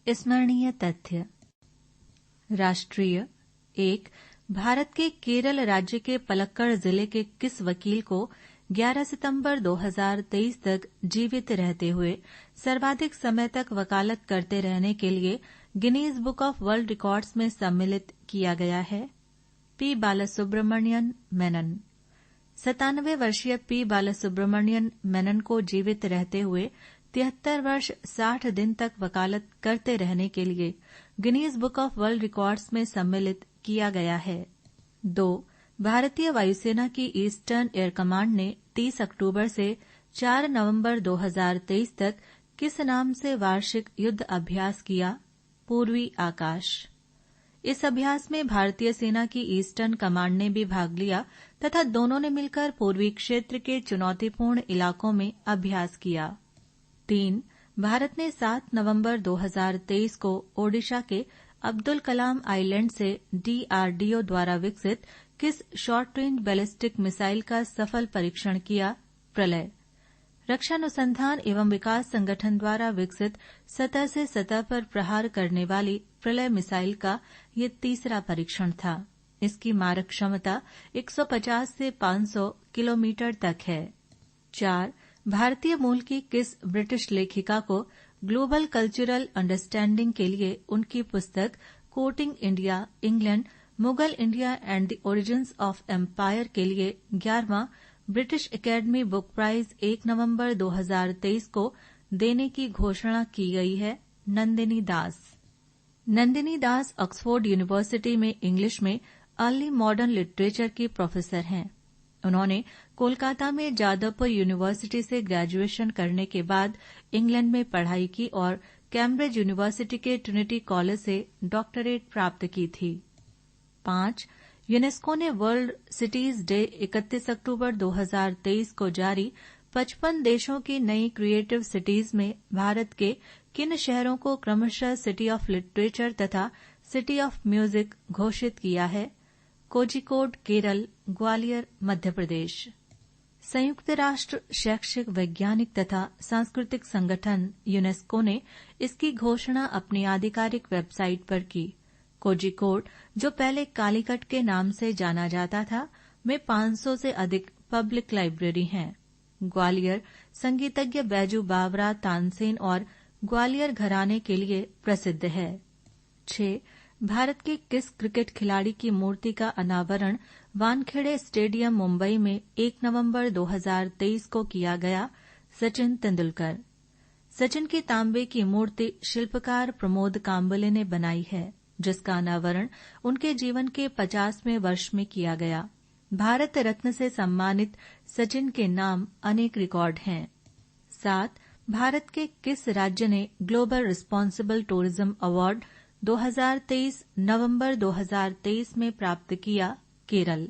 स्मरणीय तथ्य। राष्ट्रीय 1. भारत के केरल राज्य के पलक्कड़ जिले के किस वकील को 11 सितंबर 2023 तक जीवित रहते हुए सर्वाधिक समय तक वकालत करते रहने के लिए Guinness book of world records में सम्मिलित किया गया है? पी. बालासुब्रमण्यन मेनन। 97 वर्षीय पी. बालासुब्रमण्यन मेनन को जीवित रहते हुए 73 वर्ष 60 दिन तक वकालत करते रहने के लिए Guinness book of world records में सम्मिलित किया गया है। 2. भारतीय वायुसेना की ईस्टर्न एयर कमांड ने 30 अक्टूबर से 4 नवंबर 2023 तक किस नाम से वार्षिक युद्ध अभ्यास किया? पूर्वी आकाश। इस अभ्यास में भारतीय सेना की ईस्टर्न कमांड ने भी भाग लिया तथा दोनों ने मिलकर पूर्वी क्षेत्र के चुनौतीपूर्ण इलाकों में अभ्यास किया। 3. भारत ने 7 नवंबर 2023 को ओडिशा के अब्दुल कलाम आइलैंड से DRDO द्वारा विकसित किस शॉर्ट रेंज बैलिस्टिक मिसाइल का सफल परीक्षण किया? प्रलय। रक्षा अनुसंधान एवं विकास संगठन द्वारा विकसित सतह से सतह पर प्रहार करने वाली प्रलय मिसाइल का ये तीसरा परीक्षण था। इसकी मारक क्षमता 150 से 500 किलोमीटर तक है। 4. भारतीय मूल की किस ब्रिटिश लेखिका को ग्लोबल कल्चरल अंडरस्टैंडिंग के लिए उनकी पुस्तक courting India, England, Mughal India and the origins of empire के लिए 11वां ब्रिटिश एकेडमी बुक प्राइज 1 नवंबर 2023 को देने की घोषणा की गई है? नंदिनी दास। नंदिनी दास ऑक्सफोर्ड यूनिवर्सिटी में इंग्लिश में अर्ली मॉडर्न लिटरेचर की प्रोफेसर हैं। उन्होंने कोलकाता में जादवपुर यूनिवर्सिटी से ग्रेजुएशन करने के बाद इंग्लैंड में पढ़ाई की और कैम्ब्रिज यूनिवर्सिटी के ट्रिनिटी कॉलेज से डॉक्टरेट प्राप्त की थी। 5. यूनेस्को ने वर्ल्ड सिटीज डे 31 अक्टूबर 2023 को जारी 55 देशों की नई क्रिएटिव सिटीज में भारत के किन शहरों को क्रमशः सिटी ऑफ लिटरेचर तथा सिटी ऑफ म्यूजिक घोषित किया है? कोझिकोड केरल, ग्वालियर मध्य प्रदेश। संयुक्त राष्ट्र शैक्षिक, वैज्ञानिक तथा सांस्कृतिक संगठन यूनेस्को ने इसकी घोषणा अपनी आधिकारिक वेबसाइट पर की। कोझिकोड, जो पहले कालीकट के नाम से जाना जाता था, में 500 से अधिक पब्लिक लाइब्रेरी हैं। ग्वालियर संगीतज्ञ बैजू बावरा तानसेन और ग्वालियर घराने के लिए प्रसिद्ध है। 6. भारत के किस क्रिकेट खिलाड़ी की मूर्ति का अनावरण वानखेड़े स्टेडियम मुंबई में 1 नवंबर 2023 को किया गया? सचिन तेंदुलकर। सचिन की तांबे की मूर्ति शिल्पकार प्रमोद कांबले ने बनाई है, जिसका अनावरण उनके जीवन के 50वें वर्ष में किया गया। भारत रत्न से सम्मानित सचिन के नाम अनेक रिकॉर्ड हैं। 7. भारत के किस राज्य ने ग्लोबल रिस्पांसिबल टूरिज्म अवार्ड 2023 नवंबर 2023 में प्राप्त किया? केरल।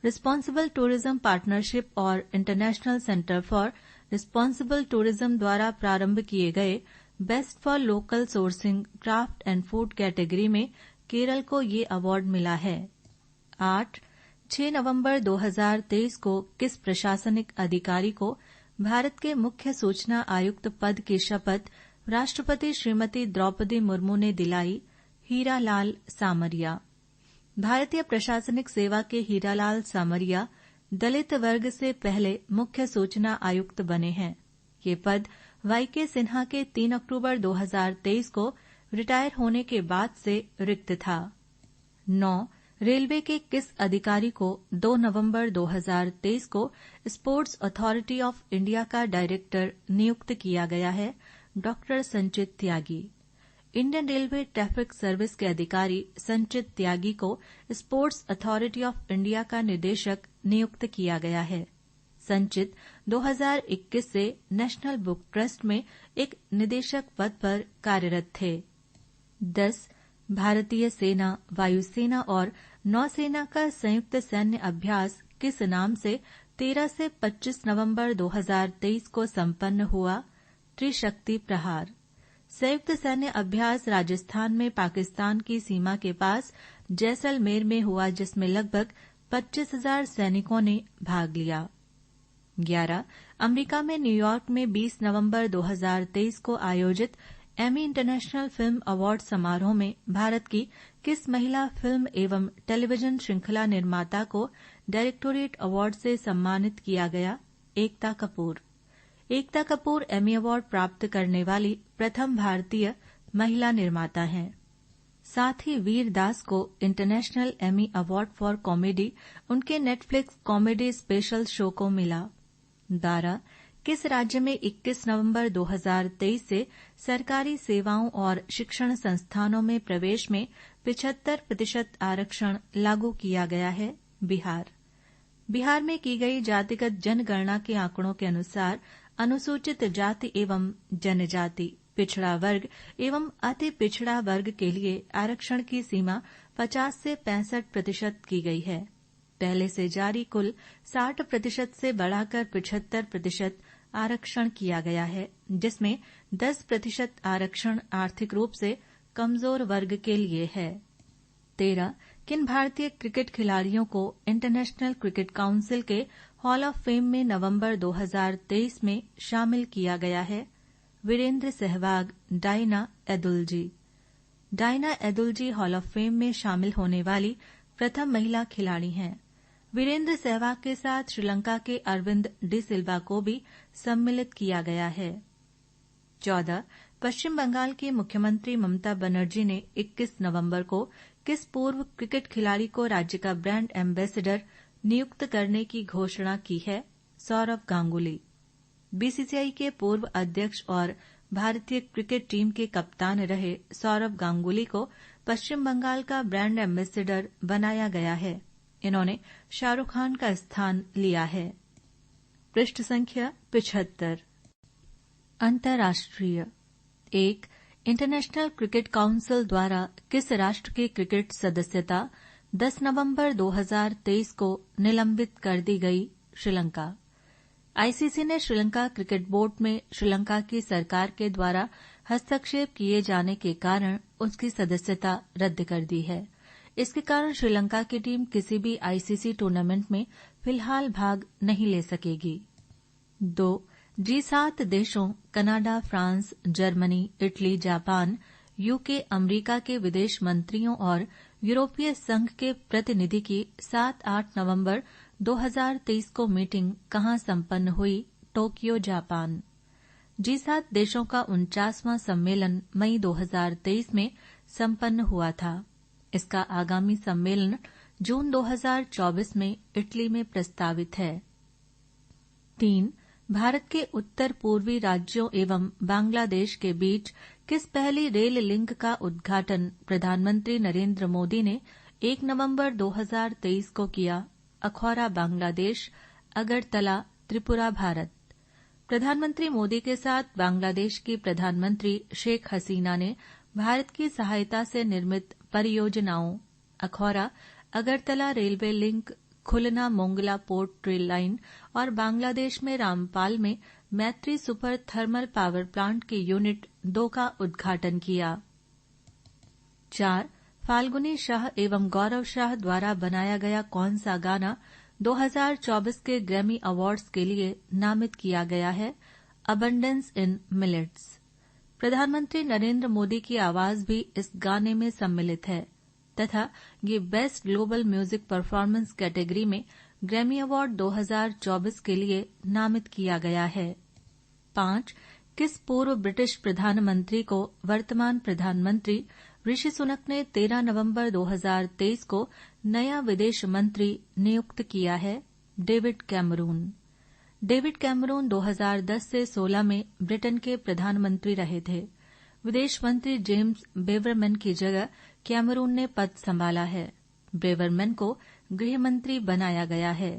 रिस्पांसिबल टूरिज्म पार्टनरशिप और international centre for responsible tourism द्वारा प्रारंभ किए गए best for local sourcing craft and food category में केरल को ये अवार्ड मिला है। 8. 6 नवंबर 2023 को किस प्रशासनिक अधिकारी को भारत के मुख्य सूचना आयुक्त पद की शपथ राष्ट्रपति श्रीमती द्रौपदी मुर्मू ने दिलाई? हीरालाल सामरिया। भारतीय प्रशासनिक सेवा के हीरालाल सामरिया दलित वर्ग से पहले मुख्य सूचना आयुक्त बने हैं। ये पद वाईके सिन्हा के 3 अक्टूबर 2023 को रिटायर होने के बाद से रिक्त था। 9. रेलवे के किस अधिकारी को 2 नवंबर 2023 को स्पोर्ट्स अथॉरिटी ऑफ इंडिया का डायरेक्टर नियुक्त किया गया है? डॉक्टर संचित त्यागी। इंडियन रेलवे ट्रैफिक सर्विस के अधिकारी संचित त्यागी को स्पोर्ट्स अथॉरिटी ऑफ इंडिया का निदेशक नियुक्त किया गया है। संचित 2021 से नेशनल बुक ट्रस्ट में एक निदेशक पद पर कार्यरत थे। 10. भारतीय सेना, वायुसेना और नौसेना का संयुक्त सैन्य अभ्यास किस नाम से 13 से 25 नवंबर 2023 को संपन्न हुआ? त्रिशक्ति प्रहार। संयुक्त सैन्य अभ्यास राजस्थान में पाकिस्तान की सीमा के पास जैसलमेर में हुआ, जिसमें लगभग 25,000 सैनिकों ने भाग लिया। 11. अमेरिका में न्यूयॉर्क में 20 नवंबर 2023 को आयोजित एमी इंटरनेशनल फिल्म अवार्ड समारोह में भारत की किस महिला फिल्म एवं टेलीविजन श्रृंखला निर्माता को डायरेक्टोरेट अवार्ड से सम्मानित किया गया? एकता कपूर। एकता कपूर एमी अवार्ड प्राप्त करने वाली प्रथम भारतीय महिला निर्माता हैं। साथ ही वीर दास को international Emmy award for comedy उनके नेटफ्लिक्स कॉमेडी स्पेशल शो को मिला। 12. किस राज्य में 21 नवंबर 2023 से सरकारी सेवाओं और शिक्षण संस्थानों में प्रवेश में 75% आरक्षण लागू किया गया है? बिहार। बिहार में की गई जातिगत जनगणना के आंकड़ों के अनुसार अनुसूचित जाति एवं जनजाति, पिछड़ा वर्ग एवं अति पिछड़ा वर्ग के लिए आरक्षण की सीमा 50 से 65% की गई है। पहले से जारी कुल 60% से बढ़ाकर 75% आरक्षण किया गया है, जिसमें 10% आरक्षण आर्थिक रूप से कमजोर वर्ग के लिए है। 13. किन भारतीय क्रिकेट खिलाड़ियों को इंटरनेशनल क्रिकेट काउंसिल के हॉल ऑफ फेम में नवंबर 2023 में शामिल किया गया है? Virender Sehwag, Diana Edulji. Diana Edulji hall of fame में शामिल होने वाली प्रथम महिला खिलाड़ी हैं। वीरेंद्र सहवाग के साथ श्रीलंका के अरविंद डी सिल्वा को भी सम्मिलित किया गया है। 14. पश्चिम बंगाल की मुख्यमंत्री ममता बनर्जी ने 21 नवंबर को किस पूर्व क्रिकेट खिलाड़ी को राज्य का ब्रांड एम्बेसडर नियुक्त करने की घोषणा की है? सौरव गांगुली। बीसीसीआई के पूर्व अध्यक्ष और भारतीय क्रिकेट टीम के कप्तान रहे सौरव गांगुली को पश्चिम बंगाल का ब्रांड एम्बेसडर बनाया गया है। इन्होंने शाहरुख खान का स्थान लिया है। पृष्ठ संख्या 75। अंतर्राष्ट्रीय। 1. इंटरनेशनल क्रिकेट काउंसिल द्वारा किस राष्ट्र की क्रिकेट सदस्यता 10 नवंबर 2023 को निलंबित कर दी गई? श्रीलंका। आईसीसी ने श्रीलंका क्रिकेट बोर्ड में श्रीलंका की सरकार के द्वारा हस्तक्षेप किए जाने के कारण उसकी सदस्यता रद्द कर दी है। इसके कारण श्रीलंका की टीम किसी भी आईसीसी टूर्नामेंट में फिलहाल भाग नहीं ले सकेगी। 2. G7 देशों Canada, France, Germany, Italy, Japan, UK, America के विदेश मंत्रियों और यूरोपीय संघ के प्रतिनिधि की 7-8 नवंबर 2023 को मीटिंग कहां संपन्न हुई? Tokyo, Japan. G7 देशों का 49वां सम्मेलन मई 2023 में संपन्न हुआ था। इसका आगामी सम्मेलन जून 2024 में इटली में प्रस्तावित है। 3. भारत के उत्तर पूर्वी राज्यों एवं बांग्लादेश के बीच किस पहली रेल लिंक का उद्घाटन प्रधानमंत्री नरेंद्र मोदी ने 1 नवंबर 2023 को किया? अखौरा, बांग्लादेश, अगरतला, त्रिपुरा, भारत। प्रधानमंत्री मोदी के साथ बांग्लादेश की प्रधानमंत्री शेख हसीना ने भारत की सहायता से निर्मित परियोजनाओं अखौरा अगरतला रेलवे लिंक, खुलना मोंगला पोर्ट रेल लाइन और बांग्लादेश में रामपाल में मैत्री सुपर थर्मल पावर प्लांट की यूनिट 2 का उद्घाटन किया। 4. फाल्गुनी शाह एवं गौरव शाह द्वारा बनाया गया कौन सा गाना 2024 के ग्रैमी अवार्ड्स के लिए नामित किया गया है? Abundance in millets. प्रधानमंत्री नरेंद्र मोदी की आवाज भी इस गाने में सम्मिलित है तथा ये best global music performance category में ग्रैमी अवार्ड 2024 के लिए नामित किया गया है। 5. किस पूर्व ब्रिटिश प्रधानमंत्री को वर्तमान प्रधानमंत्री ऋषि सुनक ने 13 नवंबर 2023 को नया विदेश मंत्री नियुक्त किया है? David Cameroon. डेविड कैमरून 2010 से 16 में ब्रिटेन के प्रधानमंत्री रहे थे। विदेश मंत्री जेम्स बेवरमैन की जगह कैमरून ने पद संभाला है। बेवरमैन को गृह मंत्री बनाया गया है।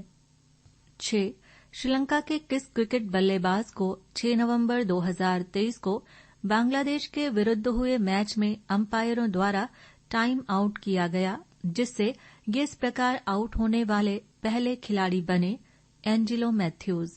6. श्रीलंका के किस क्रिकेट बल्लेबाज को 6 नवंबर 2023 को बांग्लादेश के विरुद्ध हुए मैच में अंपायरों द्वारा टाइम आउट किया गया, जिससे ये इस प्रकार आउट होने वाले पहले खिलाड़ी बने? Angelo Mathews.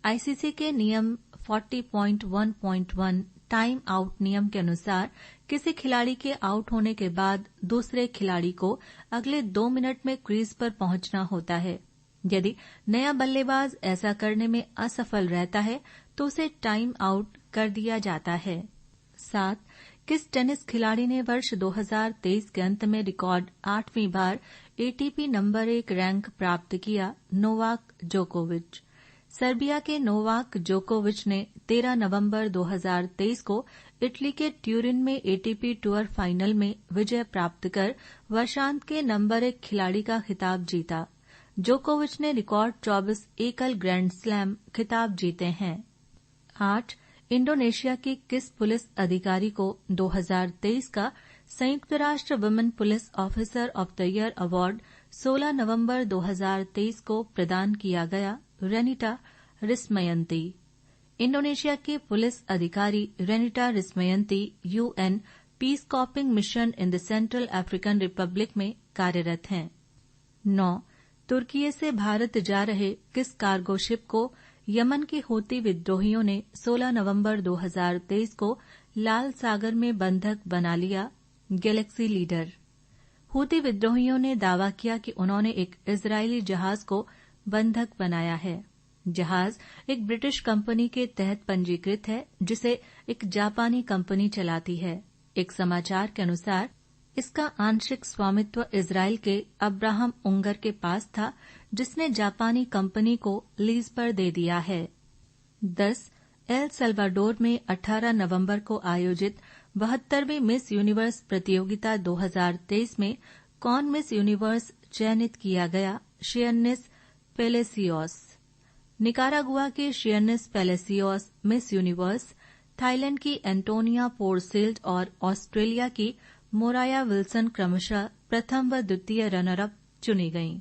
आईसीसी के नियम 40.1.1 टाइम आउट नियम के अनुसार किसी खिलाड़ी के आउट होने के बाद दूसरे खिलाड़ी को अगले 2 मिनट में क्रीज पर पहुंचना होता है। यदि नया बल्लेबाज ऐसा करने में असफल रहता है तो उसे टाइम आउट कर दिया जाता है। 7. किस टेनिस खिलाड़ी ने वर्ष 2023 के अंत में रिकॉर्ड 8वीं बार एटीपी नंबर 1 रैंक प्राप्त किया? नोवाक जोकोविच। सर्बिया के नोवाक जोकोविच ने 13 नवंबर 2023 को इटली के ट्यूरिन में एटीपी टूर फाइनल में विजय प्राप्त कर वर्षांत के नंबर 1 खिलाड़ी का खिताब जीता। जोकोविच ने रिकॉर्ड 24 एकल ग्रैंड स्लैम खिताब जीते हैं। 8. इंडोनेशिया की किस पुलिस अधिकारी को 2023 का संयुक्त राष्ट्र women police officer of the year award 16 नवंबर 2023 को प्रदान किया गया? रेनिटा रिस्मयंती। इंडोनेशिया के पुलिस अधिकारी Renita Rismayanti UN peacekeeping mission in the Central African Republic में कार्यरत हैं। 9. तुर्की से भारत जा रहे किस कार्गो शिप को यमन के हूती विद्रोहियों ने 16 नवंबर 2023 को लाल सागर में बंधक बना लिया? Galaxy leader. हूती विद्रोहियों ने दावा किया कि उन्होंने एक इजरायली जहाज को बंधक बनाया है। जहाज एक ब्रिटिश कंपनी के तहत पंजीकृत है, जिसे एक जापानी कंपनी चलाती है। एक समाचार के अनुसार इसका आंशिक स्वामित्व इजरायल के अब्राहम उंगर के पास था, जिसने जापानी कंपनी को लीज पर दे दिया है। 10. एल सल्वाडोर में 18 नवंबर को आयोजित 72वीं मिस यूनिवर्स प्रतियोगिता 2023 में कौन मिस यूनिवर्स चयनित किया गया? शियन्निस पेलेसियोस। निकारागुआ के शियन्निस पेलेसियोस मिस यूनिवर्स, थाईलैंड की एंटोनिया पोर्सेल्ट और ऑस्ट्रेलिया की मोराया विल्सन क्रमशः प्रथम व द्वितीय रनर अप चुनी गईं।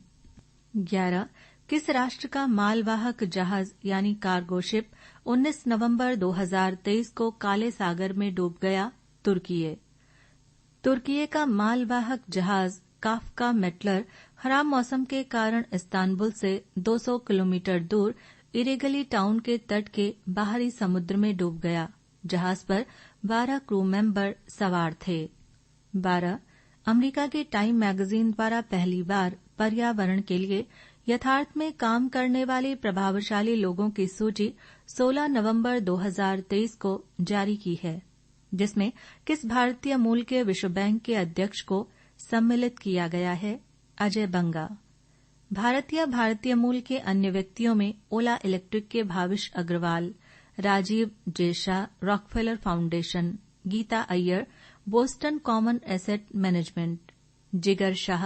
11. किस राष्ट्र का मालवाहक जहाज यानी कार्गो शिप 19 नवंबर 2023 को काले सागर में डूब गया? तुर्की का मालवाहक जहाज काफका मेटलर खराब मौसम के कारण इस्तांबुल से 200 किलोमीटर दूर इरेगली टाउन के तट के बाहरी समुद्र में डूब गया। जहाज पर 12 क्रू मेंबर सवार थे। 12. अमेरिका के टाइम मैगजीन द्वारा पहली बार पर्यावरण के लिए यथार्थ में काम करने वाले प्रभावशाली लोगों की सूची 16 नवंबर 2023 को जारी की है, जिसमें किस भारतीय मूल के विश्व बैंक के अध्यक्ष को सम्मिलित किया गया है? अजय बंगा। भारतीय मूल के अन्य व्यक्तियों में ओला इलेक्ट्रिक के भाविश अग्रवाल, राजीव जेशा Rockefeller Foundation, Geeta Iyer Boston Common Asset Management, Jigar Shah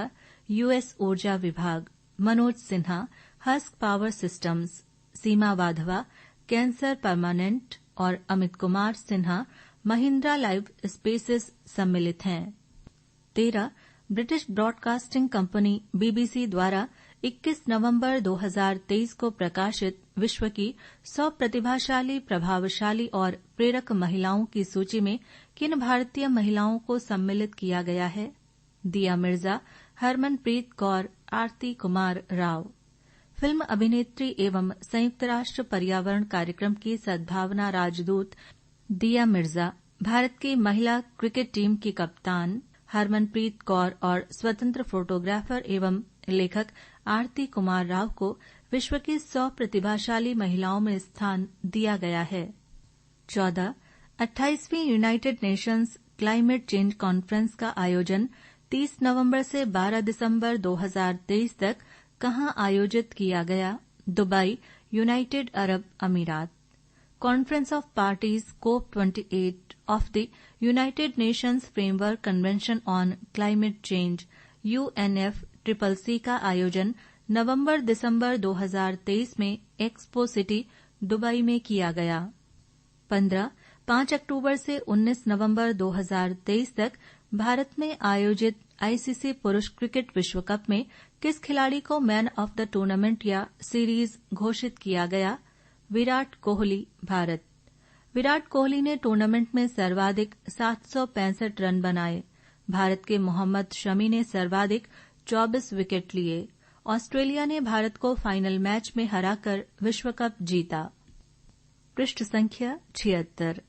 US ऊर्जा विभाग, Manoj Sinha Husk Power Systems, Seema Wadhwa Kaiser Permanente और अमित कुमार सिन्हा महिंद्रा लाइव स्पेसेस सम्मिलित हैं। 13. ब्रिटिश ब्रॉडकास्टिंग कंपनी बीबीसी द्वारा 21 नवंबर 2023 को प्रकाशित विश्व की 100 प्रतिभाशाली, प्रभावशाली और प्रेरक महिलाओं की सूची में किन भारतीय महिलाओं को सम्मिलित किया गया है? दिया मिर्जा, हरमनप्रीत कौर, आरती कुमार राव। फिल्म अभिनेत्री एवं संयुक्त राष्ट्र पर्यावरण कार्यक्रम की सद्भावना राजदूत दिया मिर्जा, भारत की महिला क्रिकेट टीम की कप्तान हरमनप्रीत कौर और स्वतंत्र फोटोग्राफर एवं लेखक आरती कुमार राव को विश्व की 100 प्रतिभाशाली महिलाओं में स्थान दिया गया है। 14. 28वीं United Nations Climate Change Conference का आयोजन 30 नवंबर से 12 दिसंबर 2023 तक कहां आयोजित किया गया? दुबई, यूनाइटेड अरब अमीरात। Conference of parties COP28 of the United Nations framework convention on climate change UNFCCC का आयोजन नवंबर-दिसंबर 2023 में एक्सपो सिटी दुबई में किया गया। 15. 5 अक्टूबर से 19 नवंबर 2023 तक भारत में आयोजित आईसीसी पुरुष क्रिकेट विश्व कप में किस खिलाड़ी को मैन ऑफ द टूर्नामेंट या सीरीज घोषित किया गया? विराट कोहली, भारत। विराट कोहली ने टूर्नामेंट में सर्वाधिक 765 रन बनाए। भारत के मोहम्मद शमी ने सर्वाधिक 24 विकेट लिए। ऑस्ट्रेलिया ने भारत को फाइनल मैच में हराकर विश्व कप जीता। पृष्ठ संख्या 76।